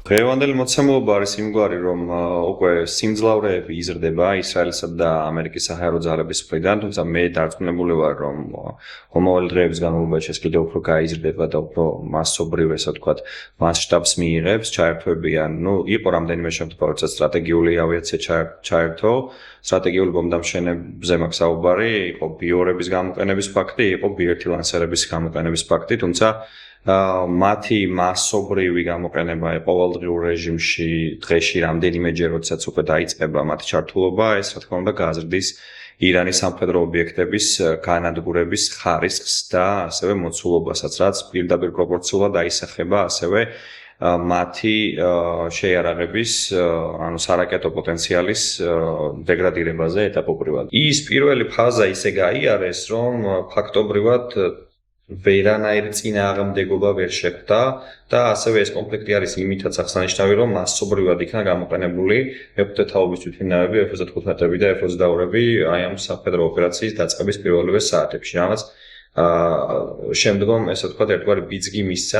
დღევანდელი მოცემულობა არის იმგვარი, რომ უკვე სიმძლავრეები იზრდება ისრაელისა და ამერიკის საჰაერო ძალების მხრიდან, თუმცა მე დარწმუნებული ვარ, რომ მომავალი დღეების განმავლობაში ეს კიდევ უფრო გაიზრდება და უფრო მასობრივ, ესე ვთქვათ, მასშტაბს მიიღებს, ჩაერთვებიან, იყო რამდენიმე შემთხვევა, როცა სტრატეგიული ავიაცია ჩაერთო, სტრატეგიული ბომბდამშენებზე მაქვს საუბარი, იყო B2-ების გამოყენების ფაქტი, იყო B1 ლანსერების გამოყენების ფაქტი, თუმცა მათი მასობრივი გამოყენება ყოველდღიურ რეჟიმში დღეში რამდენიმეჯერ როდესაც უკვე დაიწყება მათი ჩართულობა, ეს რა თქმა უნდა გაზრდის ირანის სამხედრო ობიექტების განადგურების ხარისხს და ასევე მოცულობასაც, რაც პირდაპირ პროპორციულად აისახება ასევე მათი შეიარაღების, ანუ სარაკეტო პოტენციალის დეგრადირებაზე ეტაპობრივად. ის პირველი ფაზა ისე გაიარეს, რომ ფაქტობრივად ვერანაირი წინააღმდეგობა ვერ შეხვდა და ასევე ეს კონფლიქტი არის იმითაც აღსანიშნავი, რომ მასობრივად იქნა გამოყენებული F-15 თაობის თვითმფრინავები, F-15-ები და F-22-ები აი ამ სამხედრო ოპერაციის დაწყების პირველივე საათებში. რამაც შემდგომ, ესე ვთქვათ, ერთგვარი ბიძგი მისცა